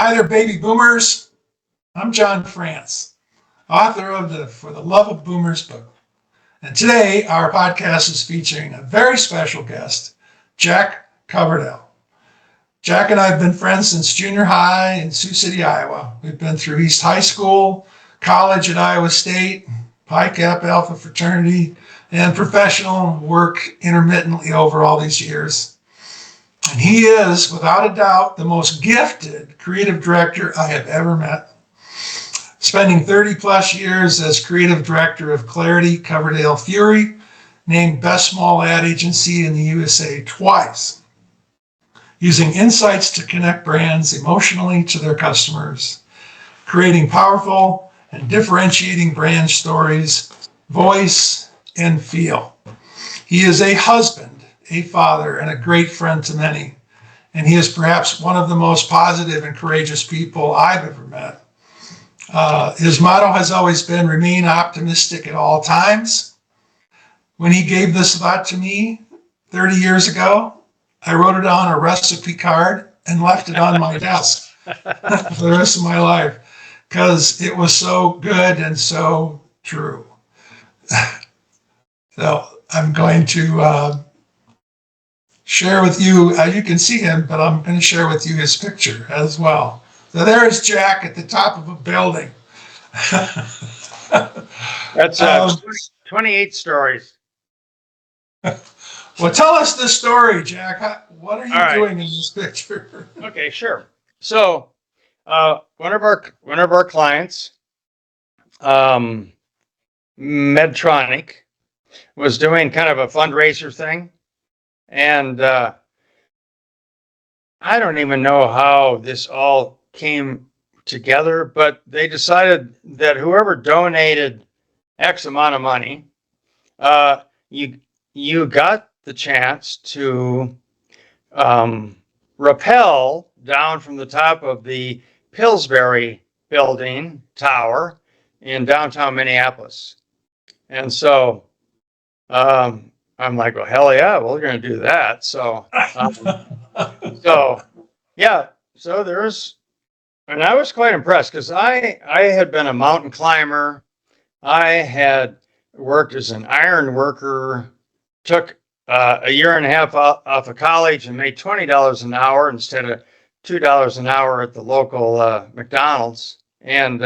Hi there, baby boomers. I'm John France, author of the For the Love of Boomers book. And today our podcast is featuring a very special guest, Jac Coverdale. Jac and I have been friends since junior high in Sioux City, Iowa. We've been through East High School, college at Iowa State, Pi Kappa Alpha fraternity, and professional work intermittently over all these years. And he is, without a doubt, the most gifted creative director I have ever met. Spending 30 plus years as creative director of Clarity Coverdale Fury, named Best Small Ad Agency in the USA twice, using insights to connect brands emotionally to their customers, creating powerful and differentiating brand stories, voice, and feel. He is a husband, a father, and a great friend to many. And he is perhaps one of the most positive and courageous people I've ever met. His motto has always been remain optimistic at all times. When he gave this thought to me 30 years ago, I wrote it on a recipe card and left it on my desk for the rest of my life because it was so good and so true. So I'm going to share with you, you can see him, but I'm going to share with you his picture as well. So there's Jac at the top of a building. That's 28 stories. Well, tell us the story, Jac. What are you doing in this picture? Okay, sure. So one of our clients, Medtronic, was doing kind of a fundraiser thing. And I don't even know how this all came together, but they decided that whoever donated X amount of money, you got the chance to rappel down from the top of the Pillsbury building tower in downtown Minneapolis. And so I'm like, well, hell yeah, well, we're going to do that. So, and I was quite impressed because I had been a mountain climber. I had worked as an iron worker, took a year and a half off of college and made $20 an hour instead of $2 an hour at the local McDonald's, and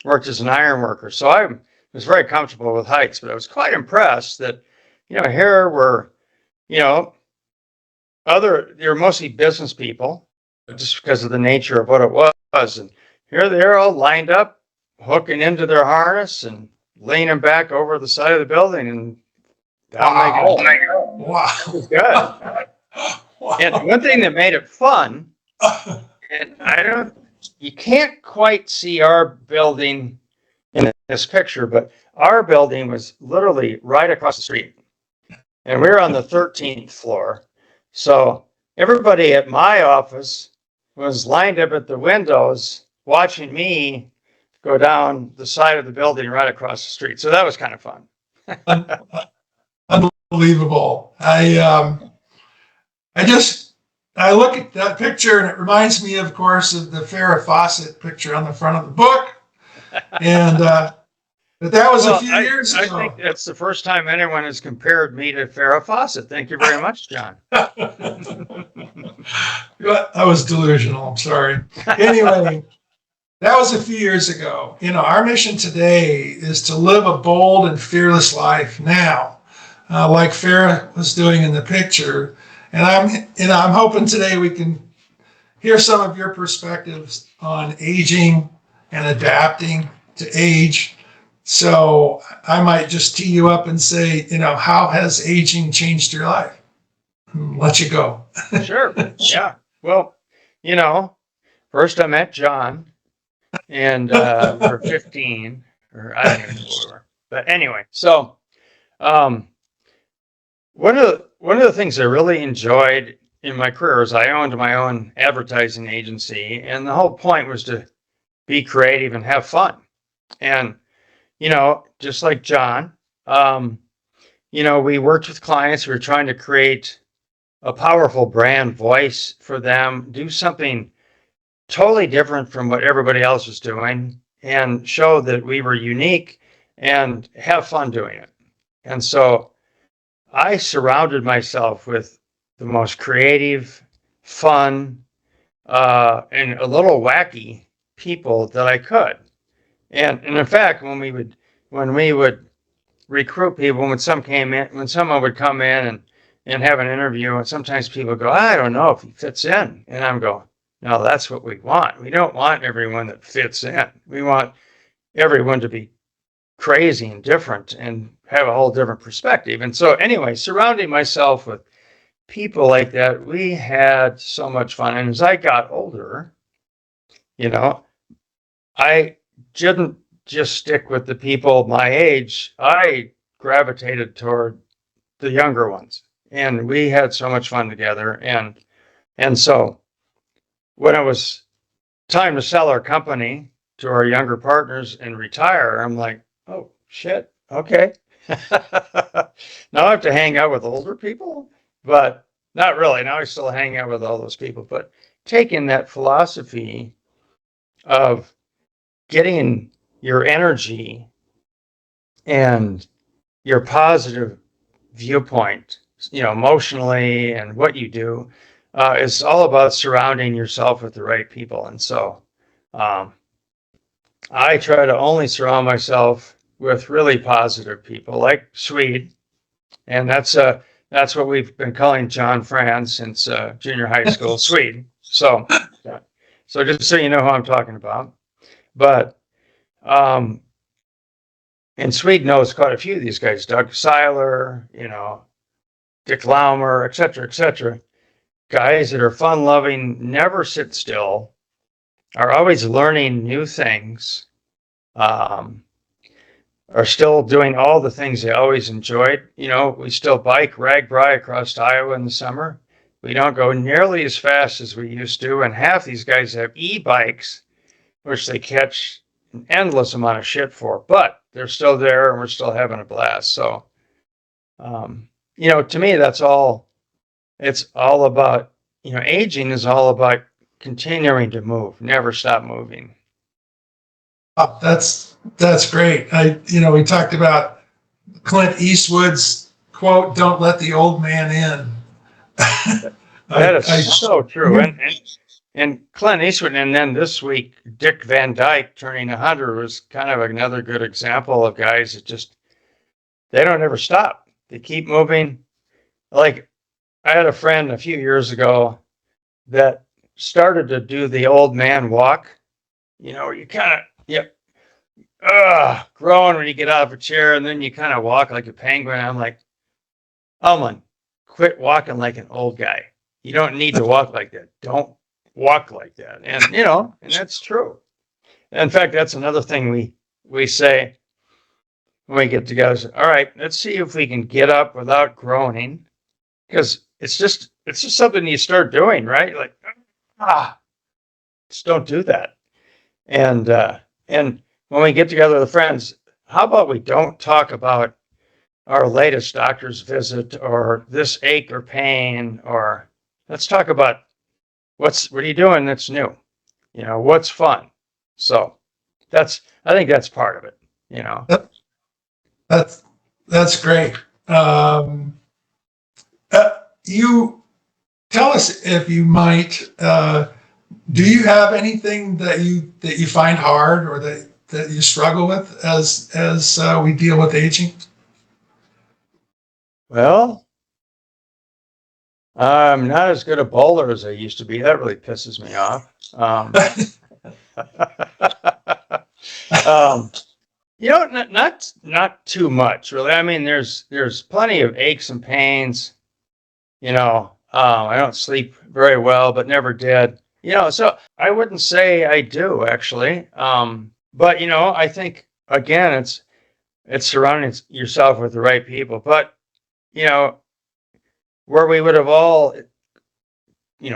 worked as an iron worker. So I was very comfortable with heights, but I was quite impressed that, here were, they're mostly business people just because of the nature of what it was. And here they're all lined up, hooking into their harness and leaning back over the side of the building. And Wow. It was good. Wow. And one thing that made it fun, and you can't quite see our building in this picture, but our building was literally right across the street. And we were on the 13th floor. So everybody at my office was lined up at the windows watching me go down the side of the building right across the street. So that was kind of fun. Unbelievable. I look at that picture and it reminds me, of course, of the Farrah Fawcett picture on the front of the book. And but that was a few years ago. I think that's the first time anyone has compared me to Farrah Fawcett. Thank you very much, John. I was delusional. I'm sorry. Anyway, that was a few years ago. Our mission today is to live a bold and fearless life now, like Farrah was doing in the picture. And I'm hoping today we can hear some of your perspectives on aging and adapting to age. So I might just tee you up and say, how has aging changed your life? Let you go. Sure. Yeah. Well, first I met John, and we're 15, or I don't even know who we were. But anyway, so one of the things I really enjoyed in my career is I owned my own advertising agency, and the whole point was to be creative and have fun. And just like John, we worked with clients. We were trying to create a powerful brand voice for them, do something totally different from what everybody else was doing and show that we were unique and have fun doing it. And so I surrounded myself with the most creative, fun, and a little wacky people that I could. And in fact, when we would recruit people, when someone would come in and have an interview, and sometimes people go, I don't know if he fits in. And I'm going, no, that's what we want. We don't want everyone that fits in. We want everyone to be crazy and different and have a whole different perspective. And so anyway, surrounding myself with people like that, we had so much fun. And as I got older, you know, I didn't just stick with the people my age. I gravitated toward the younger ones, and we had so much fun together. And so when it was time to sell our company to our younger partners and retire, I'm like, oh shit, okay. Now I have to hang out with older people, but not really. Now I still hang out with all those people, but taking that philosophy of getting your energy and your positive viewpoint, emotionally and what you do, is all about surrounding yourself with the right people. And so um, I try to only surround myself with really positive people like Swede. And that's what we've been calling John Franz since junior high school, Swede. So, so just so you know who I'm talking about. But and Swede knows quite a few of these guys, Doug Seiler, Dick Laumer, et cetera, guys that are fun loving, never sit still, are always learning new things, um, are still doing all the things they always enjoyed. We still bike RAGBRAI across Iowa in the summer. We don't go nearly as fast as we used to, and half these guys have e-bikes, which they catch an endless amount of shit for, but they're still there and we're still having a blast. So, to me, it's all about, aging is all about continuing to move, never stop moving. Oh, that's great. We talked about Clint Eastwood's quote, "Don't let the old man in." That is so true. And Clint Eastwood, and then this week, Dick Van Dyke turning 100 was kind of another good example of guys that just, they don't ever stop. They keep moving. Like, I had a friend a few years ago that started to do the old man walk. You kind of, growing when you get out of a chair, and then you kind of walk like a penguin. I'm like, oh man, quit walking like an old guy. You don't need to walk like that. Don't walk like that. And and that's true. In fact, that's another thing we say when we get together. So, all right, let's see if we can get up without groaning, because it's just something you start doing, right? Like, just don't do that. And when we get together with friends, how about we don't talk about our latest doctor's visit or this ache or pain, or let's talk about what are you doing that's new? What's fun? So I think that's part of it. That's great. You tell us, if you might, do you have anything that you find hard, or that you struggle with as we deal with aging? Well, I'm not as good a bowler as I used to be. That really pisses me off. Um, not too much, really. I mean, there's plenty of aches and pains. I don't sleep very well, but never did. So I wouldn't say I do actually. But I think again, it's surrounding yourself with the right people. But where we would have all,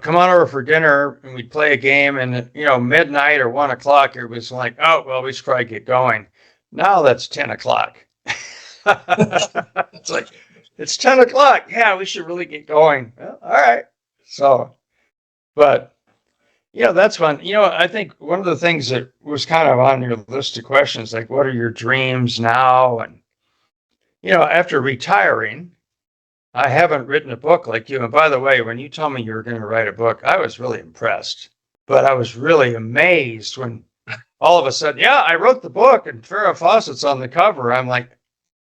come on over for dinner and we'd play a game, and midnight or 1 o'clock, it was like, oh well, we should probably get going. Now that's 10 o'clock. It's like, it's 10 o'clock. Yeah, we should really get going. Well, all right. So, but That's fun. I think one of the things that was kind of on your list of questions, like, what are your dreams now? And, after retiring, I haven't written a book like you. And by the way, when you told me you were going to write a book, I was really impressed. But I was really amazed when all of a sudden, yeah, I wrote the book and Farrah Fawcett's on the cover. I'm like,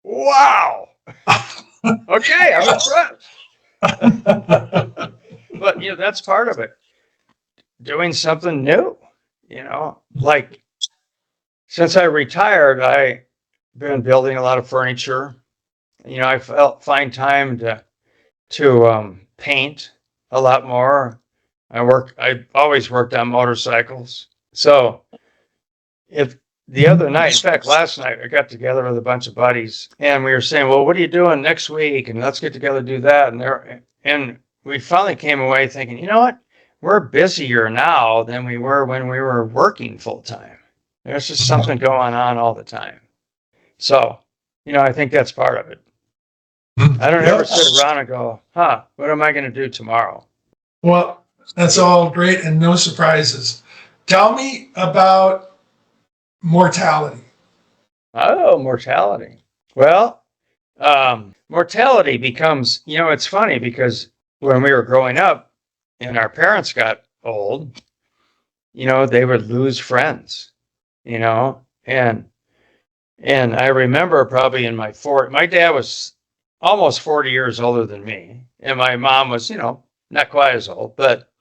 wow. Okay, I'm impressed. But, that's part of it. Doing something new, like since I retired, I've been building a lot of furniture. I find time to paint a lot more. I always worked on motorcycles. So if the other night, in fact, last night, I got together with a bunch of buddies and we were saying, well, what are you doing next week? And let's get together and do that. And we finally came away thinking, you know what? We're busier now than we were when we were working full time. There's just something going on all the time. So, I think that's part of it. I don't ever sit around and go, what am I going to do tomorrow? Well, that's all great and no surprises. Tell me about mortality. Oh, mortality. Well, mortality becomes, it's funny because when we were growing up and our parents got old, they would lose friends, and I remember probably in my dad was almost 40 years older than me, and my mom was, not quite as old, but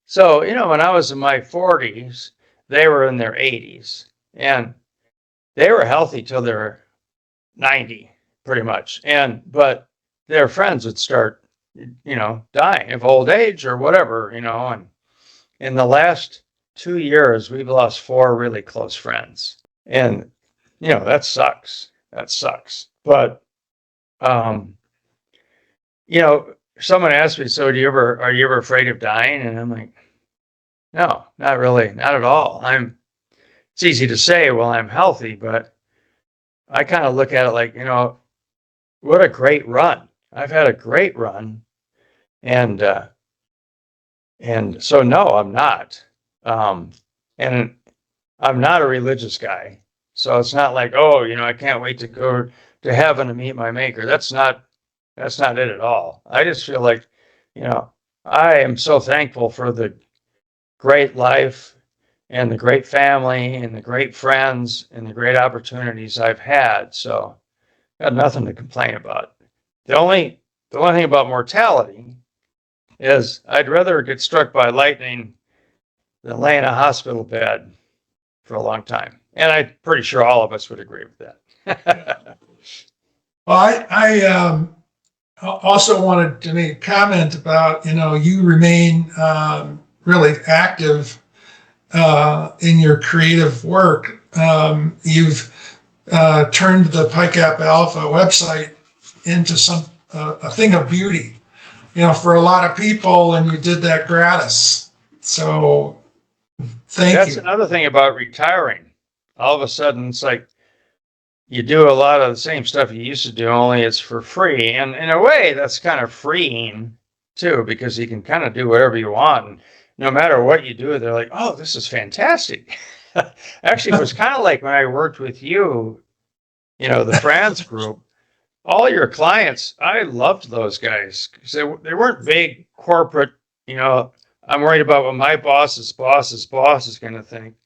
so, when I was in my 40s, they were in their 80s, and they were healthy till they were 90, pretty much, but their friends would start, dying of old age or whatever, and in the last 2 years, we've lost 4 really close friends, and that sucks. But someone asked me, so are you ever afraid of dying? And I'm like, no, not really, not at all. It's easy to say, well, I'm healthy, but I kind of look at it like, what a great run. I've had a great run, and so no, I'm not. And I'm not a religious guy. So it's not like, I can't wait to go to heaven and meet my maker. That's not it at all. I just feel like, I am so thankful for the great life and the great family and the great friends and the great opportunities I've had. So I got nothing to complain about. The only thing about mortality is I'd rather get struck by lightning than lay in a hospital bed for a long time. And I'm pretty sure all of us would agree with that. Well, I also wanted to make a comment about, you remain really active in your creative work. You've turned the PICAP Alpha website into a thing of beauty, for a lot of people, and you did that gratis. So thank you. That's another thing about retiring. All of a sudden, it's like you do a lot of the same stuff you used to do, only it's for free. And in a way, that's kind of freeing too, because you can kind of do whatever you want. And no matter what you do, they're like, oh, this is fantastic. Actually, it was kind of like when I worked with you, the France group, all your clients, I loved those guys because they weren't big corporate, I'm worried about what my boss's boss is going to think.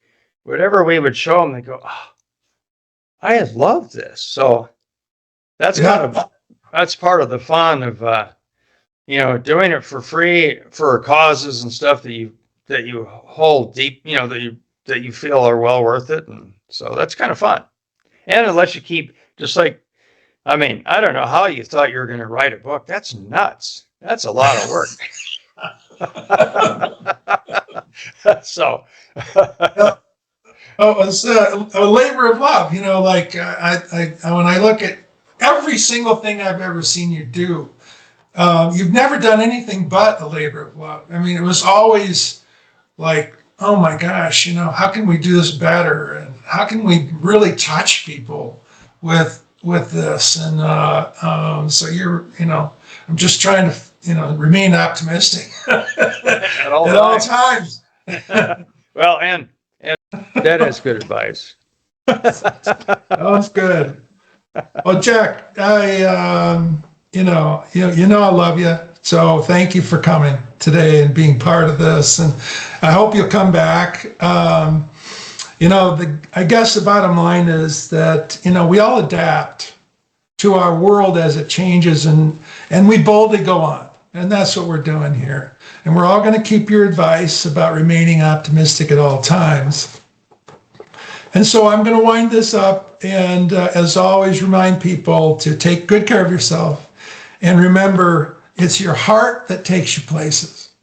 Whatever we would show them, they go, oh, I love this. So that's that's part of the fun of, doing it for free for causes and stuff that you hold deep, that you feel are well worth it. And so that's kind of fun. And it lets you keep I don't know how you thought you were going to write a book. That's nuts. That's a lot of work. So, it's a labor of love. When I look at every single thing I've ever seen you do, you've never done anything but a labor of love. It was always like, oh my gosh, how can we do this better, and how can we really touch people with this? And so I'm just trying to remain optimistic at all times. Well, and that is good advice. That was good. Well, Jack, I love you. So thank you for coming today and being part of this. And I hope you'll come back. I guess the bottom line is that, we all adapt to our world as it changes, and we boldly go on. And that's what we're doing here. And we're all going to keep your advice about remaining optimistic at all times. And so I'm going to wind this up, and as always, remind people to take good care of yourself. And remember, it's your heart that takes you places.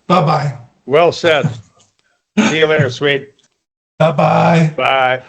Bye-bye. Well said. See you later, sweet. Bye-bye. Bye.